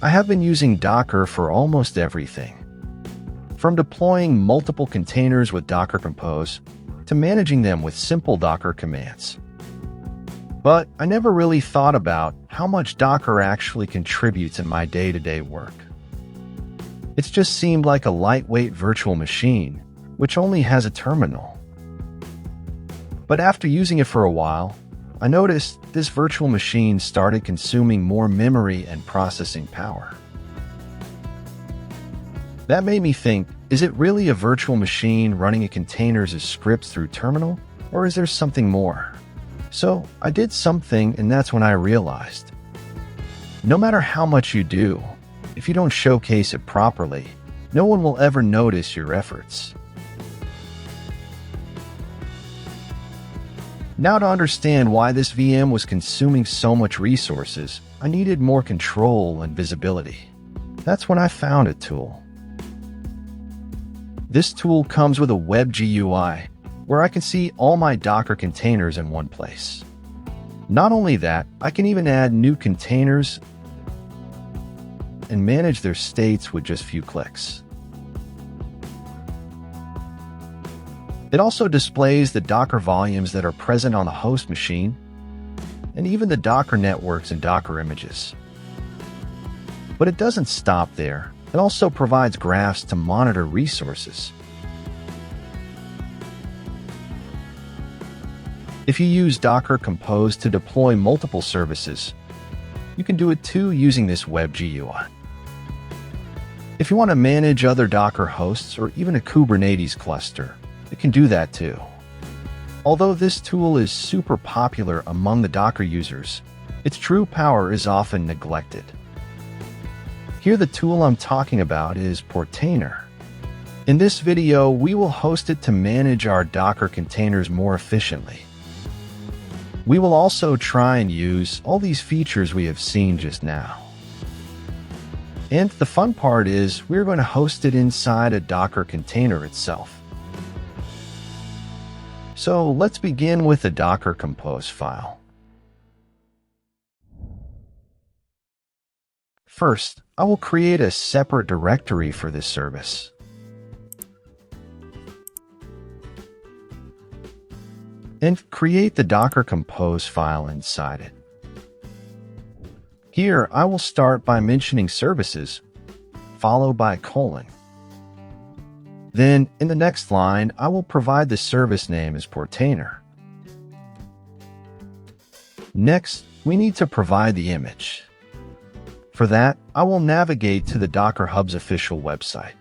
I have been using Docker for almost everything, from deploying multiple containers with Docker Compose to managing them with simple Docker commands. But I never really thought about how much Docker actually contributes in my day-to-day work. It's just seemed like a lightweight virtual machine, which only has a terminal. But after using it for a while, I noticed this virtual machine started consuming more memory and processing power. That made me think, is it really a virtual machine running a containers as scripts through terminal, or is there something more? So I did something, and that's when I realized, no matter how much you do, if you don't showcase it properly, no one will ever notice your efforts. Now, to understand why this VM was consuming so much resources, I needed more control and visibility. That's when I found a tool. This tool comes with a web GUI, where I can see all my Docker containers in one place. Not only that, I can even add new containers and manage their states with just a few clicks. It also displays the Docker volumes that are present on the host machine, and even the Docker networks and Docker images. But it doesn't stop there. It also provides graphs to monitor resources. If you use Docker Compose to deploy multiple services, you can do it too using this web GUI. If you want to manage other Docker hosts or even a Kubernetes cluster, it can do that too. Although this tool is super popular among the Docker users, its true power is often neglected. Here, the tool I'm talking about is Portainer. In this video, we will host it to manage our Docker containers more efficiently. We will also try and use all these features we have seen just now. And the fun part is we're going to host it inside a Docker container itself. So let's begin with the Docker Compose file. First, I will create a separate directory for this service. And create the Docker Compose file inside it. Here, I will start by mentioning services, followed by a colon. Then, in the next line, I will provide the service name as Portainer. Next, we need to provide the image. For that, I will navigate to the Docker Hub's official website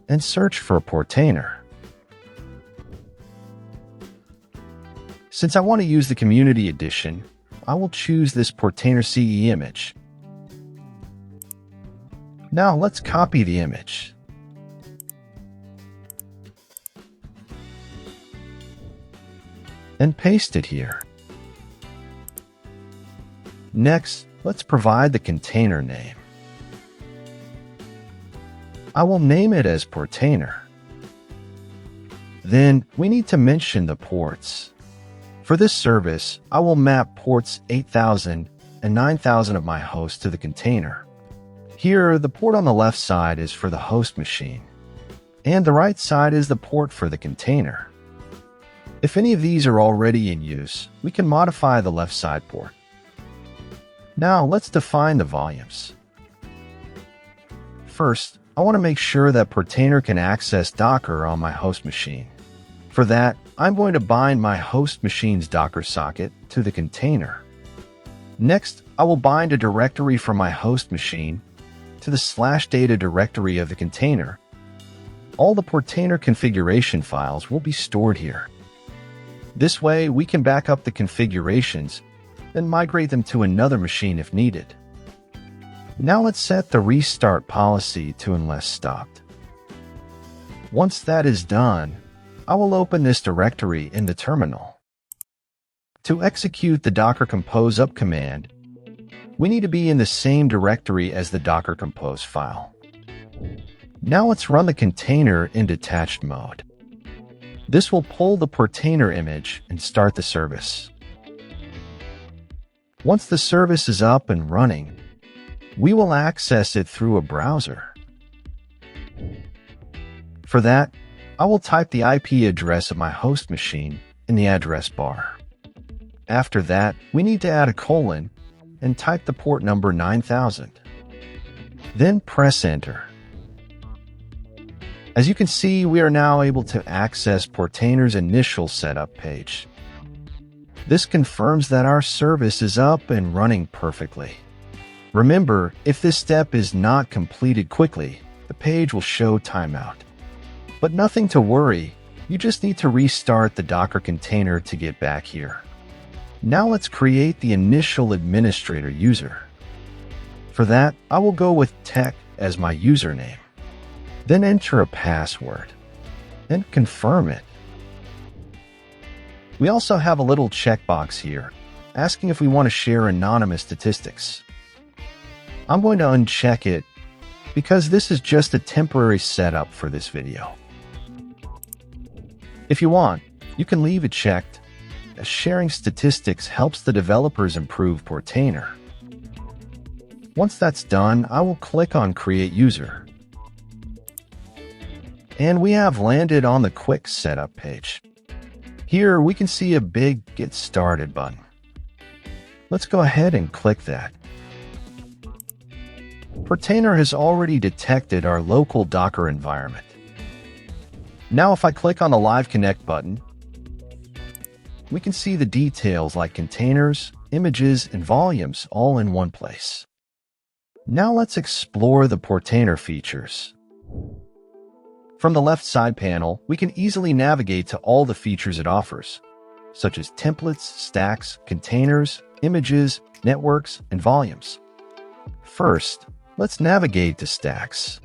and search for Portainer. Since I want to use the Community Edition, I will choose this Portainer CE image. Now let's copy the image. And paste it here. Next, let's provide the container name. I will name it as Portainer. Then, we need to mention the ports. For this service, I will map ports 8000 and 9000 of my hosts to the container. Here, the port on the left side is for the host machine, and the right side is the port for the container. If any of these are already in use, we can modify the left side port. Now let's define the volumes. First, I want to make sure that Portainer can access Docker on my host machine. For that, I'm going to bind my host machine's Docker socket to the container. Next, I will bind a directory from my host machine to the /data directory of the container. All the Portainer configuration files will be stored here. This way, we can back up the configurations, then migrate them to another machine if needed. Now let's set the restart policy to unless stopped. Once that is done, I will open this directory in the terminal. To execute the Docker Compose up command, we need to be in the same directory as the Docker Compose file. Now let's run the container in detached mode. This will pull the Portainer image and start the service. Once the service is up and running, we will access it through a browser. For that, I will type the IP address of my host machine in the address bar. After that, we need to add a colon and type the port number 9000. Then press enter. As you can see, we are now able to access Portainer's initial setup page. This confirms that our service is up and running perfectly. Remember, if this step is not completed quickly, the page will show timeout. But nothing to worry, you just need to restart the Docker container to get back here. Now let's create the initial administrator user. For that, I will go with tech as my username. Then enter a password and confirm it. We also have a little checkbox here, asking if we want to share anonymous statistics. I'm going to uncheck it because this is just a temporary setup for this video. If you want, you can leave it checked, as sharing statistics helps the developers improve Portainer. Once that's done, I will click on Create User. And we have landed on the Quick Setup page. Here we can see a big Get Started button. Let's go ahead and click that. Portainer has already detected our local Docker environment. Now if I click on the Live Connect button, we can see the details like containers, images, and volumes all in one place. Now let's explore the Portainer features. From the left side panel, we can easily navigate to all the features it offers, such as templates, stacks, containers, images, networks, and volumes. First, let's navigate to stacks.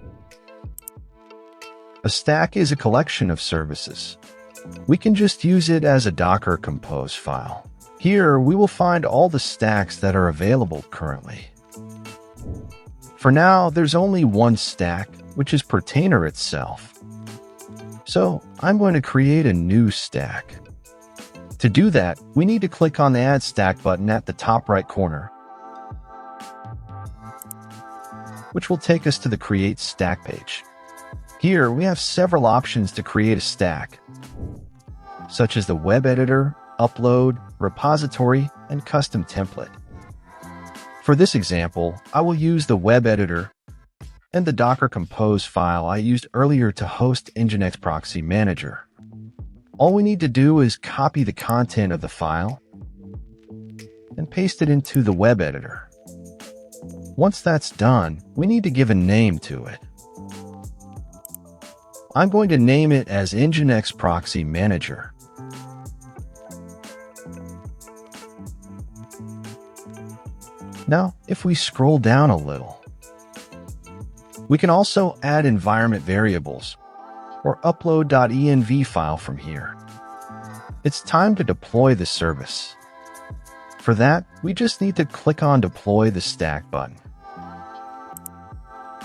A stack is a collection of services. We can just use it as a Docker Compose file. Here, we will find all the stacks that are available currently. For now, there's only one stack, which is Portainer itself. So, I'm going to create a new stack. To do that, we need to click on the Add Stack button at the top right corner, which will take us to the Create Stack page. Here, we have several options to create a stack, such as the web editor, upload, repository, and custom template. For this example, I will use the web editor and the Docker Compose file I used earlier to host Nginx Proxy Manager. All we need to do is copy the content of the file and paste it into the web editor. Once that's done, we need to give a name to it. I'm going to name it as Nginx Proxy Manager. Now, if we scroll down a little, we can also add environment variables or upload.env file from here. It's time to deploy the service. For that, we just need to click on Deploy the Stack button.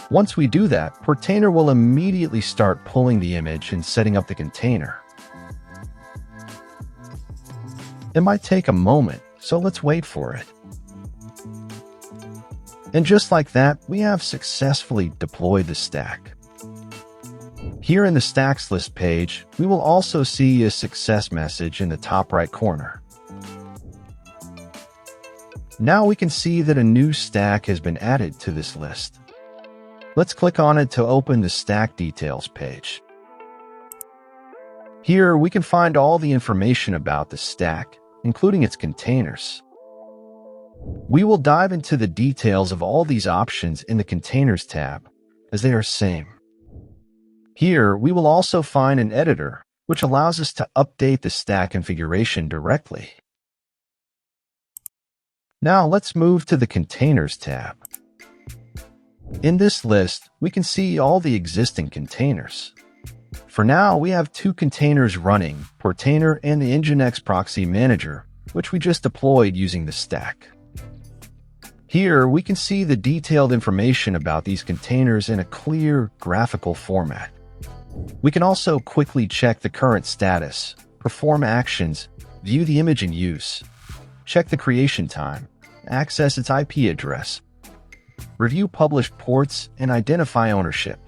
Once we do that, Portainer will immediately start pulling the image and setting up the container. It might take a moment, so let's wait for it. And just like that, we have successfully deployed the stack. Here in the Stacks List page, we will also see a success message in the top right corner. Now we can see that a new stack has been added to this list. Let's click on it to open the Stack Details page. Here we can find all the information about the stack, including its containers. We will dive into the details of all these options in the Containers tab, as they are same. Here we will also find an editor, which allows us to update the stack configuration directly. Now let's move to the Containers tab. In this list, we can see all the existing containers. For now, we have two containers running, Portainer and the Nginx Proxy Manager, which we just deployed using the stack. Here, we can see the detailed information about these containers in a clear, graphical format. We can also quickly check the current status, perform actions, view the image in use, check the creation time, access its IP address, review published ports, and identify ownership.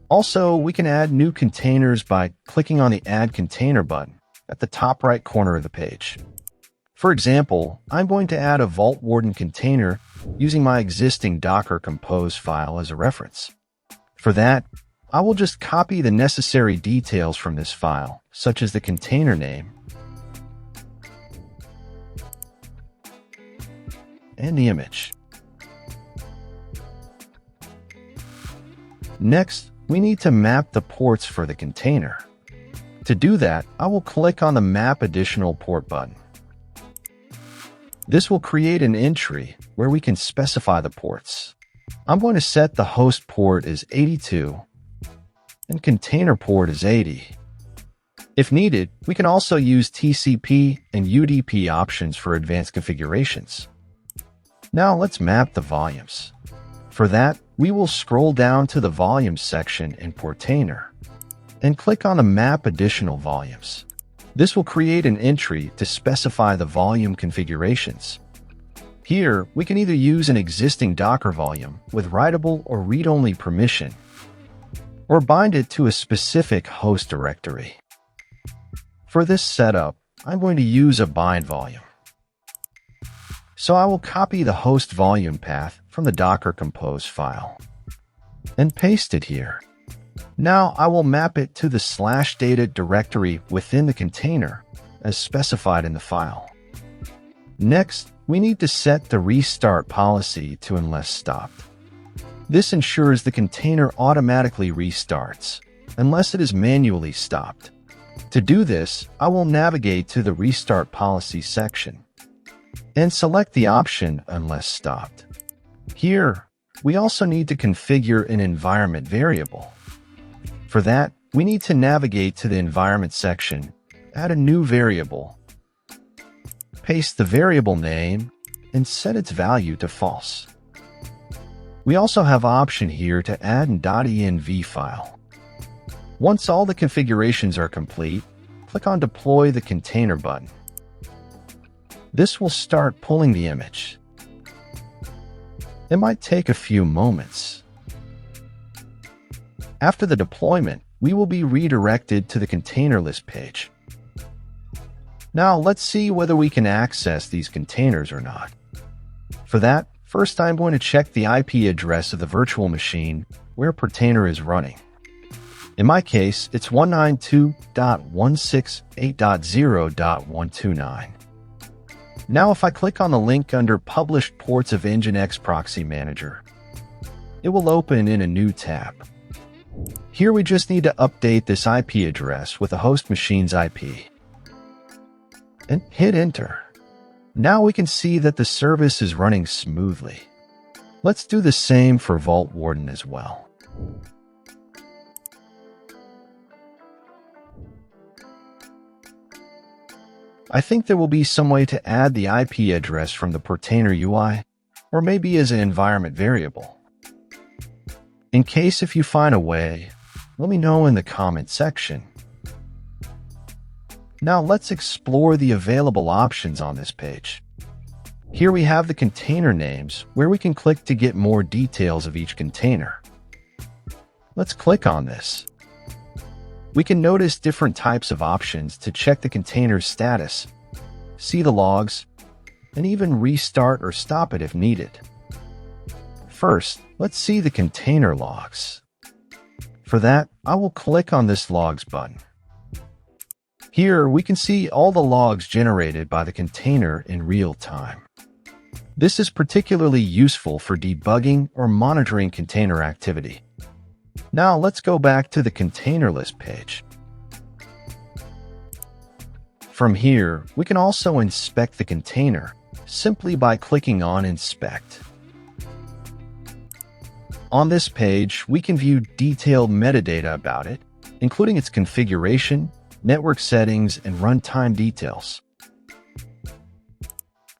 Also, we can add new containers by clicking on the Add Container button at the top right corner of the page. For example, I'm going to add a Vault Warden container using my existing Docker Compose file as a reference. For that, I will just copy the necessary details from this file, such as the container name and the image. Next, we need to map the ports for the container. To do that, I will click on the Map Additional Port button. This will create an entry where we can specify the ports. I'm going to set the host port as 82 and container port as 80. If needed, we can also use TCP and UDP options for advanced configurations. Now let's map the volumes. For that, we will scroll down to the Volumes section in Portainer and click on the Map Additional Volumes. This will create an entry to specify the volume configurations. Here, we can either use an existing Docker volume with writable or read-only permission, or bind it to a specific host directory. For this setup, I'm going to use a bind volume. So I will copy the host volume path from the Docker Compose file and paste it here. Now I will map it to the /data directory within the container as specified in the file. Next, we need to set the restart policy to unless stopped. This ensures the container automatically restarts unless it is manually stopped. To do this, I will navigate to the Restart Policy section and select the option Unless Stopped. Here, we also need to configure an environment variable. For that, we need to navigate to the Environment section, add a new variable, paste the variable name, and set its value to false. We also have option here to add an .env file. Once all the configurations are complete, click on Deploy the Container button. This will start pulling the image. It might take a few moments. After the deployment, we will be redirected to the container list page. Now let's see whether we can access these containers or not. For that, first I'm going to check the IP address of the virtual machine where Portainer is running. In my case, it's 192.168.0.129. Now if I click on the link under Published Ports of Nginx Proxy Manager, it will open in a new tab. Here we just need to update this IP address with the host machine's IP and hit enter. Now we can see that the service is running smoothly. Let's do the same for Vault Warden as well. I think there will be some way to add the IP address from the Portainer UI, or maybe as an environment variable. In case if you find a way, let me know in the comment section. Now let's explore the available options on this page. Here we have the container names, where we can click to get more details of each container. Let's click on this. We can notice different types of options to check the container's status, see the logs, and even restart or stop it if needed. First, let's see the container logs. For that, I will click on this Logs button. Here, we can see all the logs generated by the container in real time. This is particularly useful for debugging or monitoring container activity. Now let's go back to the container list page. From here, we can also inspect the container simply by clicking on Inspect. On this page, we can view detailed metadata about it, including its configuration, network settings, and runtime details.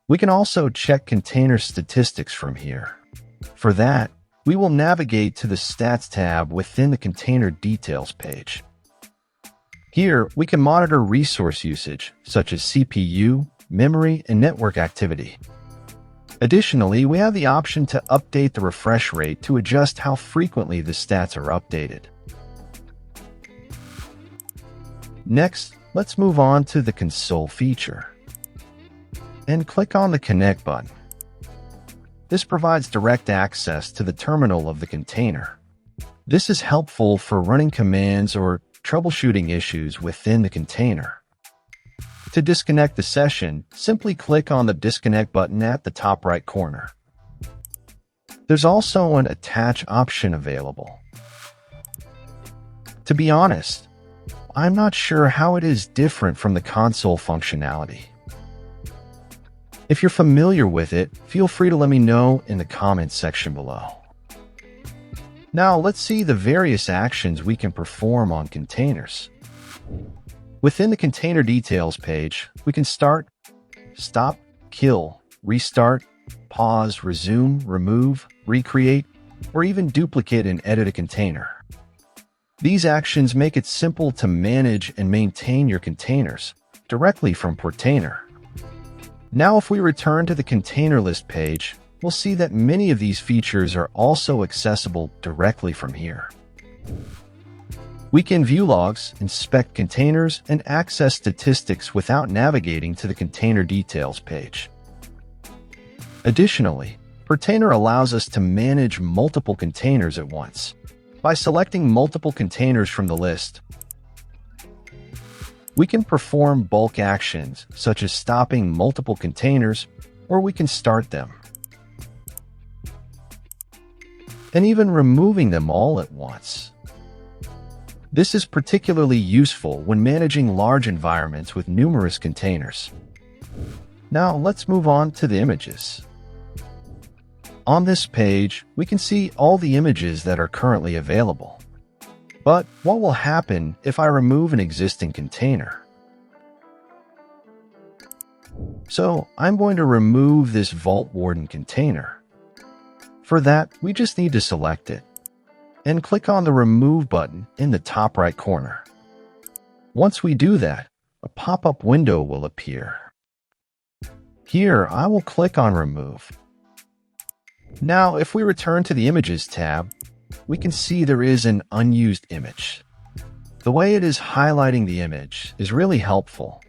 We can also check container statistics from here. For that, we will navigate to the Stats tab within the Container Details page. Here, we can monitor resource usage, such as CPU, memory, and network activity. Additionally, we have the option to update the refresh rate to adjust how frequently the stats are updated. Next, let's move on to the console feature and click on the Connect button. This provides direct access to the terminal of the container. This is helpful for running commands or troubleshooting issues within the container. To disconnect the session, simply click on the Disconnect button at the top right corner. There's also an Attach option available. To be honest, I'm not sure how it is different from the console functionality. If you're familiar with it, feel free to let me know in the comments section below. Now let's see the various actions we can perform on containers. Within the Container Details page, we can start, stop, kill, restart, pause, resume, remove, recreate, or even duplicate and edit a container. These actions make it simple to manage and maintain your containers directly from Portainer. Now if we return to the Container List page, we'll see that many of these features are also accessible directly from here. We can view logs, inspect containers, and access statistics without navigating to the Container Details page. Additionally, Portainer allows us to manage multiple containers at once. By selecting multiple containers from the list, we can perform bulk actions such as stopping multiple containers, or we can start them, and even removing them all at once. This is particularly useful when managing large environments with numerous containers. Now let's move on to the images. On this page, we can see all the images that are currently available. But what will happen if I remove an existing container? So I'm going to remove this Vault Warden container. For that, we just need to select it and click on the Remove button in the top right corner. Once we do that, a pop-up window will appear. Here, I will click on Remove. Now, if we return to the Images tab, we can see there is an unused image. The way it is highlighting the image is really helpful,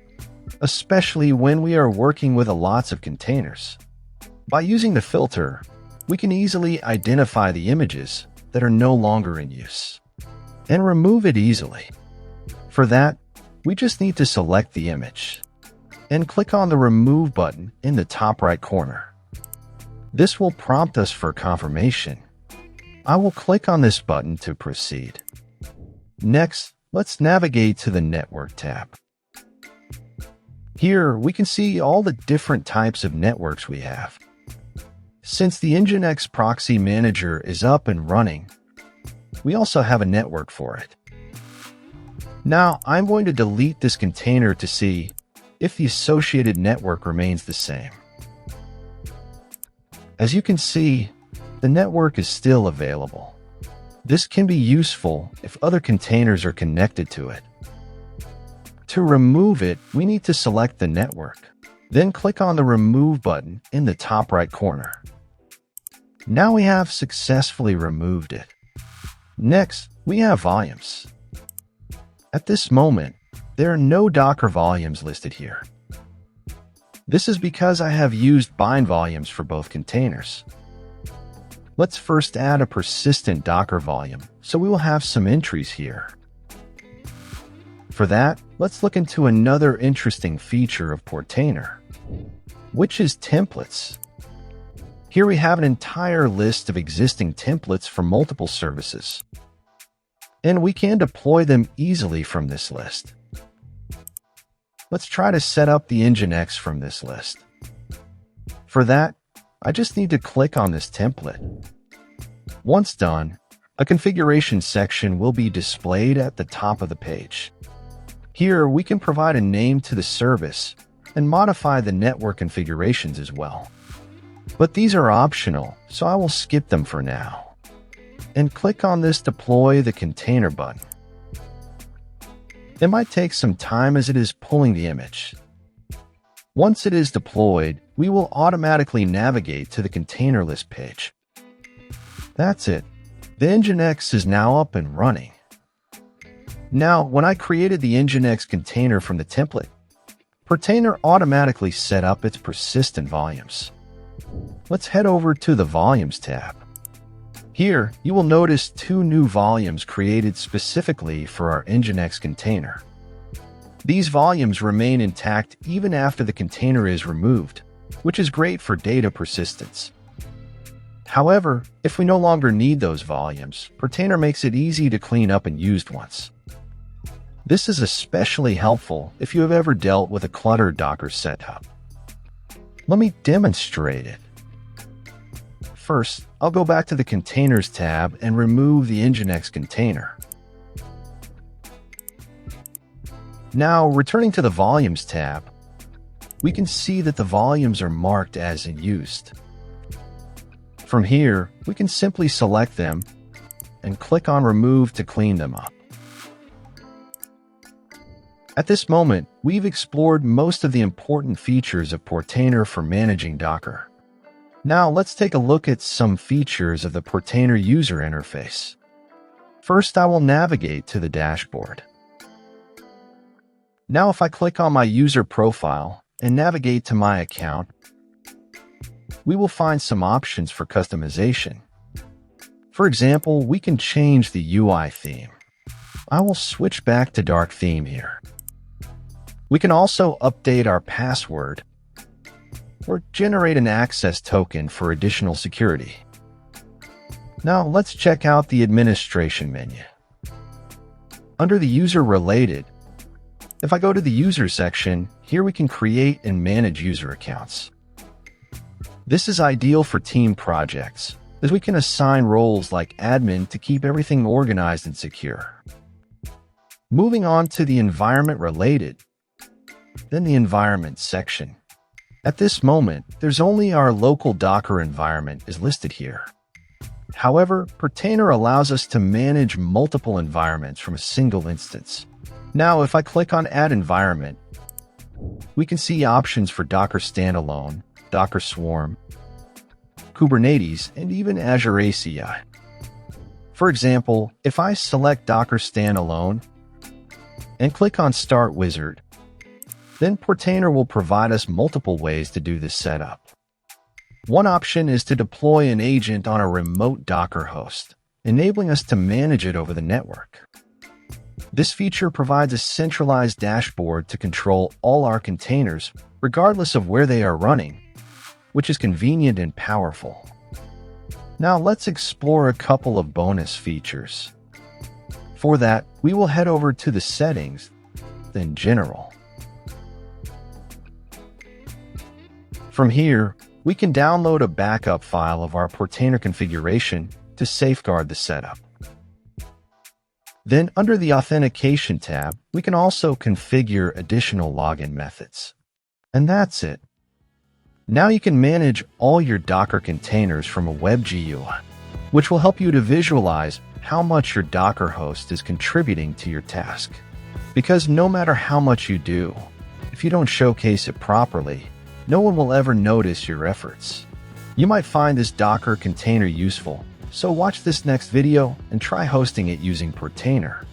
especially when we are working with lots of containers. By using the filter, we can easily identify the images that are no longer in use and remove it easily. For that, we just need to select the image and click on the Remove button in the top right corner. This will prompt us for confirmation. I will click on this button to proceed. Next, let's navigate to the Network tab. Here, we can see all the different types of networks we have. Since the Nginx Proxy Manager is up and running, we also have a network for it. Now, I'm going to delete this container to see if the associated network remains the same. As you can see, the network is still available. This can be useful if other containers are connected to it. To remove it, we need to select the network, then click on the Remove button in the top right corner. Now we have successfully removed it. Next, we have volumes. At this moment, there are no Docker volumes listed here. This is because I have used bind volumes for both containers. Let's first add a persistent Docker volume, so we will have some entries here. For that, let's look into another interesting feature of Portainer, which is templates. Here we have an entire list of existing templates for multiple services, and we can deploy them easily from this list. Let's try to set up the Nginx from this list. For that, I just need to click on this template. Once done, a configuration section will be displayed at the top of the page. Here, we can provide a name to the service and modify the network configurations as well. But these are optional, so I will skip them for now and click on this Deploy the Container button. It might take some time as it is pulling the image. Once it is deployed, we will automatically navigate to the container list page. That's it. The Nginx is now up and running. Now, when I created the Nginx container from the template, Portainer automatically set up its persistent volumes. Let's head over to the Volumes tab. Here, you will notice two new volumes created specifically for our Nginx container. These volumes remain intact even after the container is removed, which is great for data persistence. However, if we no longer need those volumes, Portainer makes it easy to clean up unused ones. This is especially helpful if you have ever dealt with a cluttered Docker setup. Let me demonstrate it. First, I'll go back to the Containers tab and remove the Nginx container. Now, returning to the Volumes tab, we can see that the volumes are marked as in use. From here, we can simply select them and click on Remove to clean them up. At this moment, we've explored most of the important features of Portainer for managing Docker. Now, let's take a look at some features of the Portainer user interface. First, I will navigate to the dashboard. Now, if I click on my user profile and navigate to my account, we will find some options for customization. For example, we can change the UI theme. I will switch back to dark theme here. We can also update our password or generate an access token for additional security. Now, let's check out the administration menu. Under the user related, if I go to the user section, here we can create and manage user accounts. This is ideal for team projects, as we can assign roles like admin to keep everything organized and secure. Moving on to the environment related, then the environment section. At this moment, there's only our local Docker environment is listed here. However, Portainer allows us to manage multiple environments from a single instance. Now, if I click on Add Environment, we can see options for Docker Standalone, Docker Swarm, Kubernetes, and even Azure ACI. For example, if I select Docker Standalone and click on Start Wizard, then Portainer will provide us multiple ways to do this setup. One option is to deploy an agent on a remote Docker host, enabling us to manage it over the network. This feature provides a centralized dashboard to control all our containers, regardless of where they are running, which is convenient and powerful. Now let's explore a couple of bonus features. For that, we will head over to the Settings, then General. From here, we can download a backup file of our Portainer configuration to safeguard the setup. Then, under the Authentication tab, we can also configure additional login methods. And that's it. Now you can manage all your Docker containers from a web GUI, which will help you to visualize how much your Docker host is contributing to your task. Because no matter how much you do, if you don't showcase it properly, no one will ever notice your efforts. You might find this Docker container useful, so watch this next video and try hosting it using Portainer.